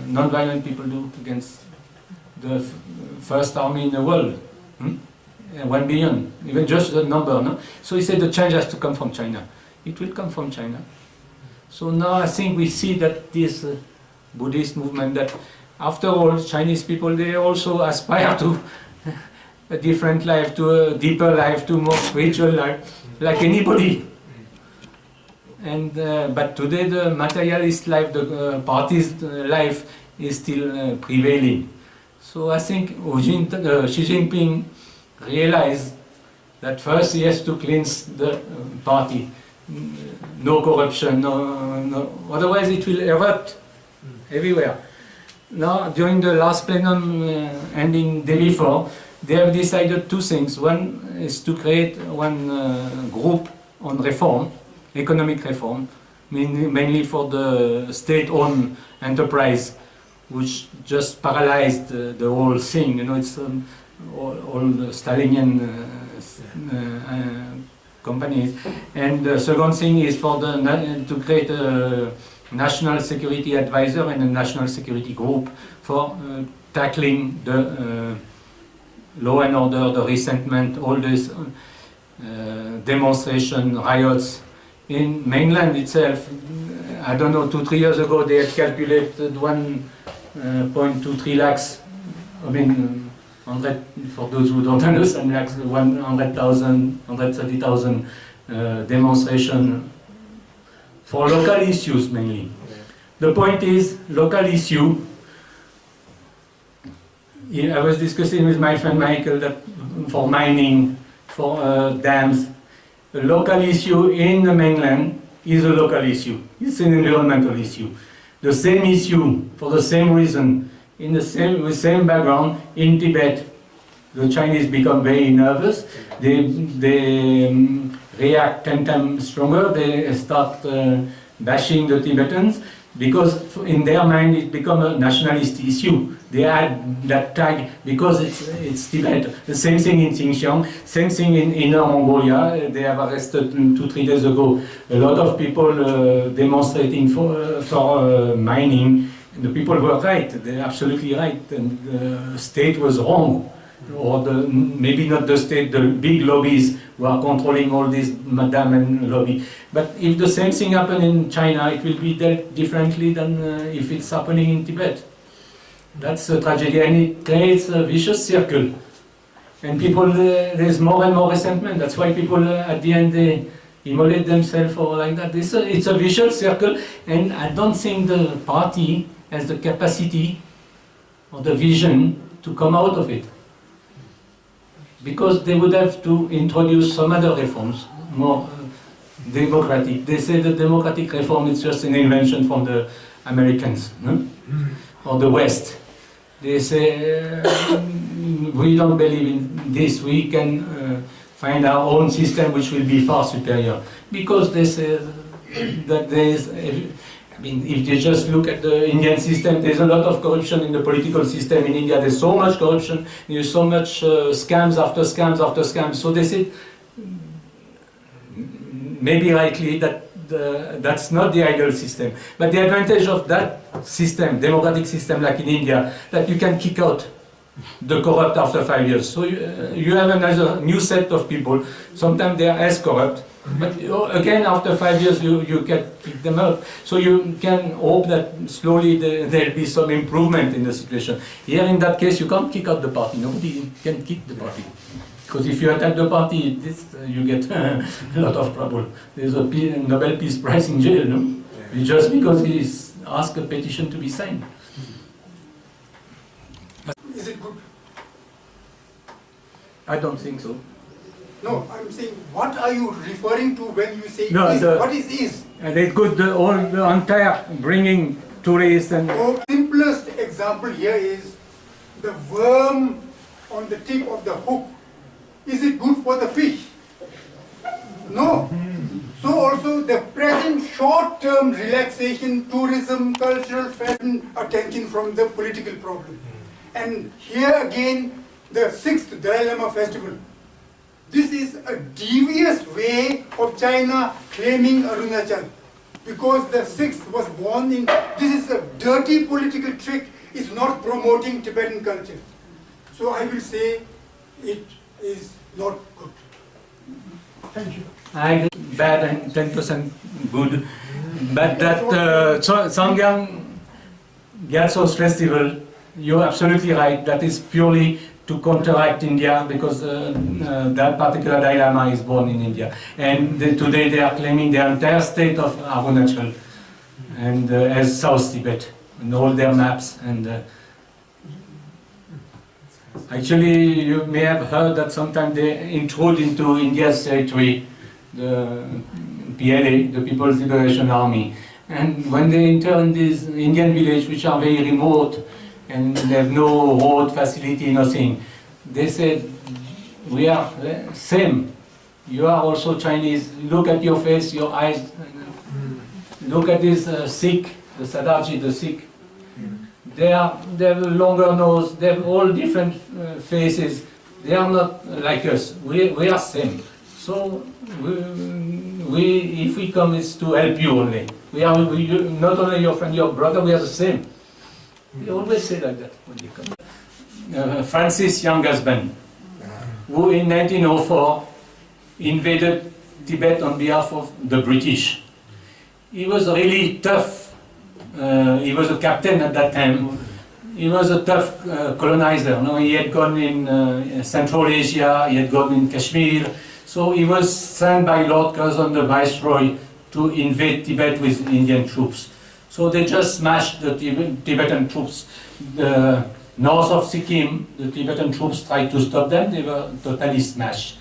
Speaker 3: non-violent people do against the first army in the world? 1 billion, even just the number. No? So he said the change has to come from China. It will come from China. So now I think we see that this Buddhist movement, that after all, Chinese people, they also aspire to a different life, to a deeper life, to more spiritual life, like anybody. And but today the materialist life, the party's life is still prevailing. So I think Xi Jinping realized that first he has to cleanse the party. No corruption, no, otherwise it will erupt everywhere. Now, during the last plenum ending day before, they have decided 2 things. One is to create one group on reform, economic reform, mainly for the state-owned enterprise, which just paralyzed the whole thing. You know, it's all the Stalinian companies. And the second thing is for to create a national security advisor and a national security group for tackling the law and order, the resentment, all these demonstration, riots. In mainland itself, I don't know, 2-3 years ago they had calculated 1.23 lakhs, I mean 100, for those who don't understand, lakhs, 100,000, 130,000 demonstration for local issues mainly. The point is, local issue, I was discussing with my friend Michael that for mining, for dams, the local issue in the mainland is a local issue. It's an environmental issue. The same issue, for the same reason, with same background, in Tibet, the Chinese become very nervous. They react 10 times stronger. They start bashing the Tibetans, because in their mind it becomes a nationalist issue. They add that tag because it's Tibet. The same thing in Xinjiang, same thing in Inner Mongolia. They have arrested 2-3 days ago a lot of people demonstrating for mining. The people were right, they're absolutely right, and the state was wrong. Or maybe not the state, the big lobbies who are controlling all this dam and lobby. But if the same thing happened in China, it will be dealt differently than if it's happening in Tibet. That's a tragedy, and it creates a vicious circle. And people, there's more and more resentment. That's why people, at the end, they immolate themselves or like that. It's a vicious circle, and I don't think the party has the capacity or the vision to come out of it. Because they would have to introduce some other reforms, more democratic. They say the democratic reform is just an invention from the Americans, no? Or the West. They say, we don't believe in this, we can find our own system which will be far superior. Because they say that there is, I mean, if you just look at the Indian system, there's a lot of corruption in the political system in India. There's so much corruption, there's so much scams after scams after scams. So they said, maybe rightly, that that's not the ideal system. But the advantage of that system, democratic system like in India, that you can kick out the corrupt after 5 years. So you have another new set of people. Sometimes they are as corrupt, but again after 5 years you can kick them out. So you can hope that slowly there'll be some improvement in the situation. Here in that case you can't kick out the party. Nobody can kick the party. Because if you attack the party, you get a lot of trouble. There's a Nobel Peace Prize in jail, no? Just because he asked a petition to be signed.
Speaker 5: Is it good?
Speaker 3: I don't think so.
Speaker 5: No, I'm saying, what are you referring to when you say
Speaker 3: No,
Speaker 5: is? What is?
Speaker 3: And it's good, the entire bringing tourists and...
Speaker 5: Oh, simplest example. example here is the worm on the tip of the hook. Is it good for the fish? No. So also the present short-term relaxation, tourism, cultural fashion, attention from the political problem. And here again, the 6th Dalai Lama festival. This is a devious way of China claiming Arunachal. Because the 6th was born in, this is a dirty political trick, it's not promoting Tibetan culture. So I will say it is not good. Thank you.
Speaker 3: I agree, bad and 10% good. But that Sangyang Gyatso's festival, you're absolutely right, that is purely to counteract India because that particular Dalai Lama is born in India. And today they are claiming the entire state of Arunachal and as South Tibet in all their maps. And actually you may have heard that sometimes they intrude into India's territory, the PLA, the People's Liberation Army. And when they enter in these Indian villages which are very remote, and they have no road facility, nothing. They said, we are same. You are also Chinese. Look at your face, your eyes. Look at this Sikh, the Sadarji, the Sikh. They have a longer nose. They have all different faces. They are not like us. We are same. So if we come, it's to help you only. We are not only your friend, your brother. We are the same. We always say like that when they come. Francis Young husband, who in 1904 invaded Tibet on behalf of the British. He was really tough. He was a captain at that time. He was a tough colonizer. No, he had gone in Central Asia. He had gone in Kashmir. So he was sent by Lord Curzon, the viceroy, to invade Tibet with Indian troops. So they just smashed the Tibetan troops. The north of Sikkim, the Tibetan troops tried to stop them. They were totally smashed.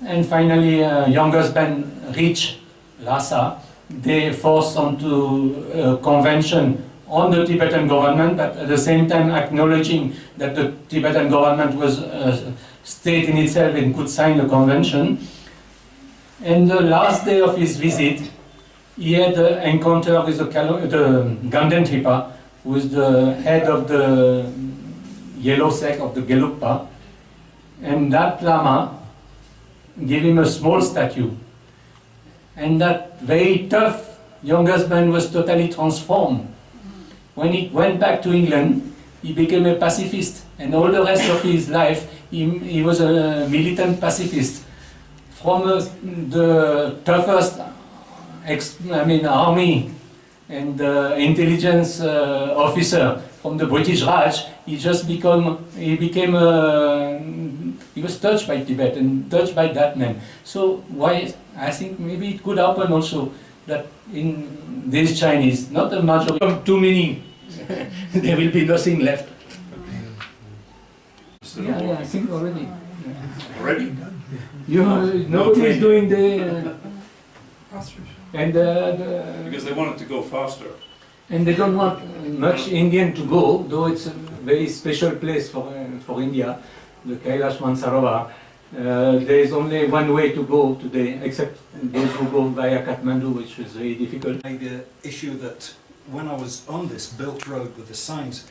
Speaker 3: And finally, young husband reached Lhasa. They forced onto a convention on the Tibetan government, but at the same time acknowledging that the Tibetan government was a state in itself and could sign a convention. And the last day of his visit, he had an encounter with the Ganden Tripa, who is the head of the yellow sect of the Gelugpa. And that Lama gave him a small statue. And that very tough young husband was totally transformed. When he went back to England, he became a pacifist. And all the rest of his life, he was a militant pacifist. From the toughest army and intelligence officer from the British Raj, he was touched by Tibet and touched by that man. So why, I think maybe it could happen also that in these Chinese, not a majority, too many, there will be nothing left. Yeah, I think already.
Speaker 6: Already?
Speaker 3: Nobody is doing the... And
Speaker 6: Because they want it to go faster.
Speaker 3: and they don't want much Indian to go, though it's a very special place for India, the Kailash Mansarovar. There is only one way to go today, except those who go via Kathmandu, which is very difficult.
Speaker 7: The issue that when I was on this built road with the signs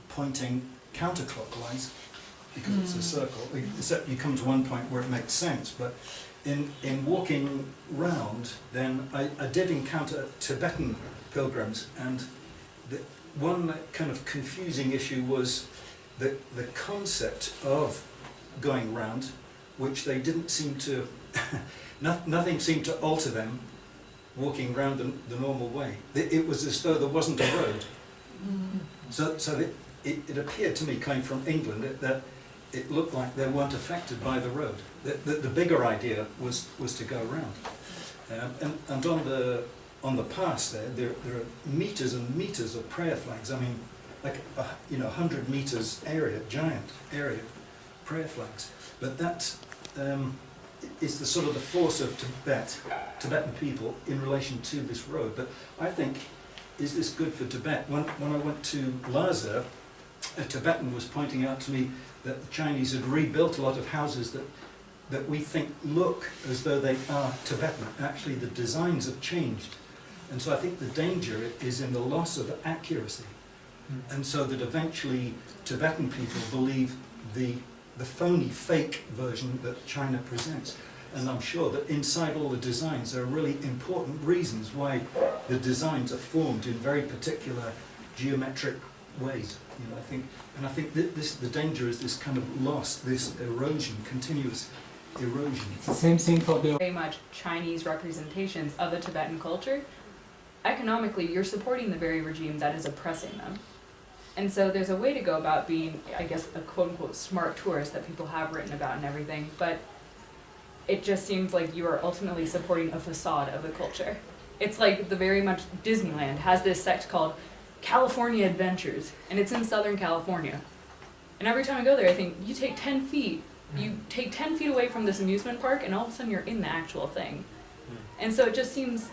Speaker 7: pointing counterclockwise, because it's a circle, except you come to one point where it makes sense, but in walking round, then I did encounter Tibetan pilgrims, and the one kind of confusing issue was the concept of going round, which they didn't seem to, nothing seemed to alter them walking round the normal way. It was as though there wasn't a road. So it appeared to me, coming from England, that it looked like they weren't affected by the road. The bigger idea was to go around. And on the pass there are meters and meters of prayer flags. I mean, like 100 meters area, giant area, prayer flags. But that is the sort of the force of Tibetan people in relation to this road. But I think is this good for Tibet? When I went to Lhasa, a Tibetan was pointing out to me that the Chinese had rebuilt a lot of houses that we think look as though they are Tibetan. Actually, the designs have changed. And so I think the danger is in the loss of accuracy. And so that eventually Tibetan people believe the phony, fake version that China presents. And I'm sure that inside all the designs there are really important reasons why the designs are formed in very particular geometric ways. You know, I think that the danger is this kind of loss, this erosion, continuous erosion.
Speaker 2: It's the same thing for the
Speaker 8: very much Chinese representations of the Tibetan culture. Economically, you're supporting the very regime that is oppressing them. And so there's a way to go about being, I guess, a quote-unquote smart tourist that people have written about and everything, but it just seems like you are ultimately supporting a facade of the culture. It's like the very much Disneyland has this sect called California Adventures, and it's in Southern California. And every time I go there, I think, you take 10 feet, you take 10 feet away from this amusement park, and all of a sudden you're in the actual thing. And so it just seems,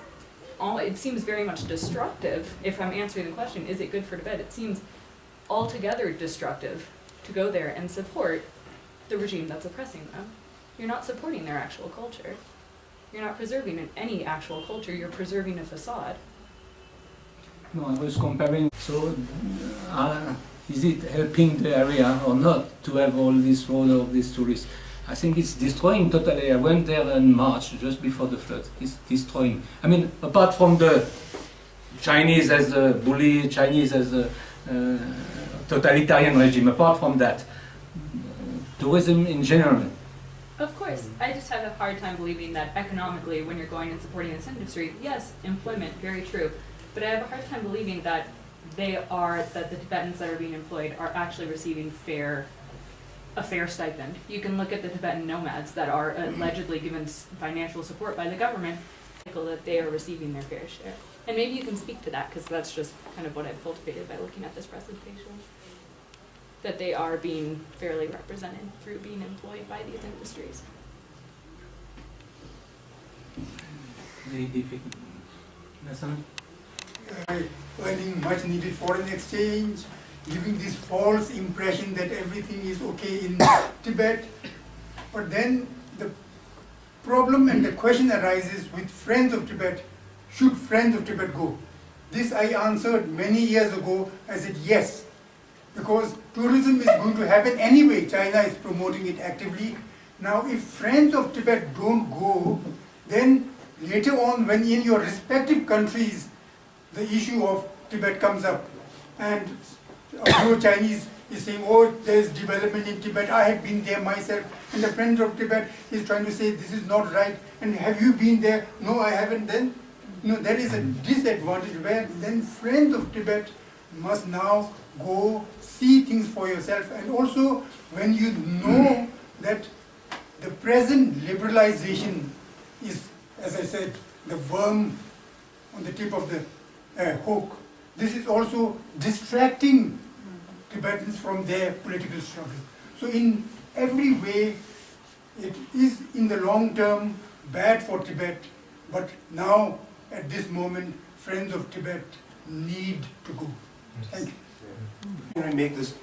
Speaker 8: it seems very much destructive. If I'm answering the question, is it good for Tibet? It seems altogether destructive to go there and support the regime that's oppressing them. You're not supporting their actual culture. You're not preserving any actual culture, you're preserving a facade.
Speaker 2: No, I was comparing, so is it helping the area or not to have all this road of these tourists? I think it's destroying totally. I went there in March, just before the flood. It's destroying. I mean, apart from the Chinese as a bully, Chinese as a totalitarian regime, apart from that, tourism in general.
Speaker 8: Of course, I just have a hard time believing that economically, when you're going and supporting this industry, yes, employment, very true, but I have a hard time believing that that the Tibetans that are being employed are actually receiving a fair stipend. You can look at the Tibetan nomads that are allegedly given financial support by the government, that they are receiving their fair share. And maybe you can speak to that, because that's just kind of what I've cultivated by looking at this presentation. That they are being fairly represented through being employed by these industries.
Speaker 2: Very difficult. Listen.
Speaker 5: Earning much needed foreign exchange, giving this false impression that everything is okay in Tibet. But then the problem and the question arises with Friends of Tibet, should Friends of Tibet go? This I answered many years ago. I said yes, because tourism is going to happen anyway. China is promoting it actively. Now if Friends of Tibet don't go, then later on when in your respective countries the issue of Tibet comes up, and a Chinese is saying, oh, there's development in Tibet, I have been there myself, and the Friends of Tibet is trying to say this is not right, and have you been there? No, I haven't. Then there is a disadvantage where then Friends of Tibet must now go see things for yourself. And also when you know that the present liberalization is, as I said, the worm on the tip of the hook, this is also distracting Tibetans from their political struggle. So in every way it is in the long term bad for Tibet, but now at this moment Friends of Tibet need to go. Thank you.
Speaker 9: Can we make this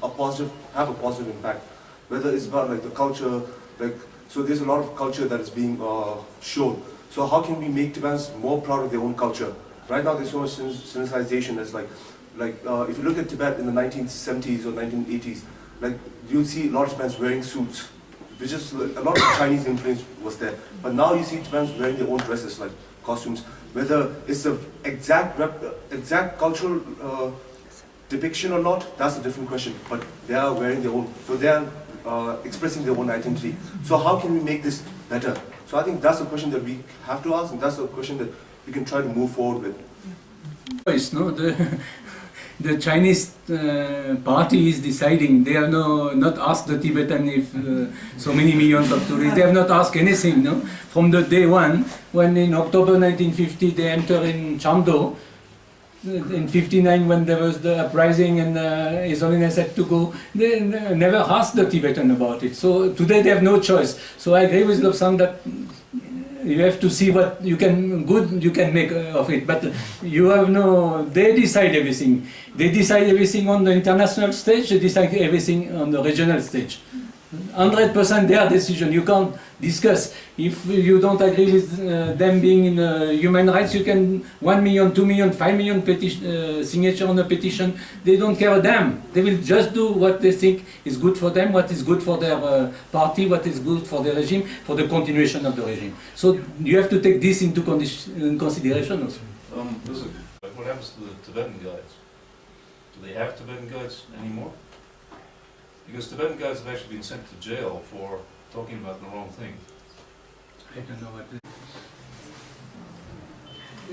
Speaker 9: have a positive impact? Whether it's about like the culture, so there's a lot of culture that is being shown. So how can we make Tibetans more proud of their own culture? Right now there's so much sensitization. It's if you look at Tibet in the 1970s or 1980s, you'll see a lot of Tibetans wearing suits, which is a lot of Chinese influence was there. But now you see Tibetans wearing their own dresses, like costumes. Whether it's the exact cultural depiction or not, that's a different question. But they are wearing their own, so they are expressing their own identity. So how can we make this better? So I think that's a question that we have to ask, and that's a question that we can try to move forward with.
Speaker 2: Choice, no? The Chinese party is deciding. They have not asked the Tibetan if so many millions of tourists. They have not asked anything, no? From the day one, when in October 1950 they enter in Chamdo, in 59 when there was the uprising and His Holiness had to go, they never asked the Tibetan about it. So today they have no choice. So I agree with Lobsang that
Speaker 3: You have to see what you can make of it. But you have no. They decide everything. They decide everything on the international stage. They decide everything on the regional stage. 100% their decision. You can't discuss. If you don't agree with them being in human rights, you can 1 million, 2 million, 5 million signature on a petition. They don't care a damn. They will just do what they think is good for them, what is good for their party, what is good for the regime, for the continuation of the regime. So you have to take this into consideration also.
Speaker 6: Listen, what happens to the Tibetan guides? Do they have Tibetan guides anymore? Because Tibetan guides have actually been sent to jail for talking about the wrong thing.
Speaker 3: I don't know what it is.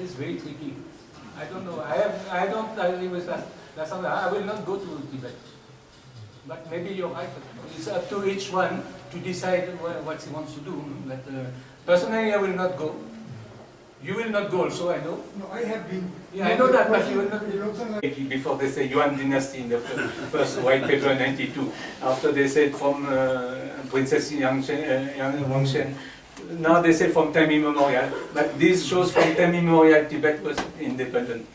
Speaker 3: It's very tricky. I don't know. I don't agree with that. I will not go to Tibet. But maybe you're right. It's up to each one to decide what he wants to do. But personally, I will not go. You will not go also, I know.
Speaker 5: No, I have been.
Speaker 3: Yeah, I know that, but you will not.
Speaker 5: It looks like
Speaker 3: Before they say Yuan dynasty in the first white paper in '92. After they said from Princess Wangshen. Now they say from time immemorial. But this shows from time immemorial Tibet was independent.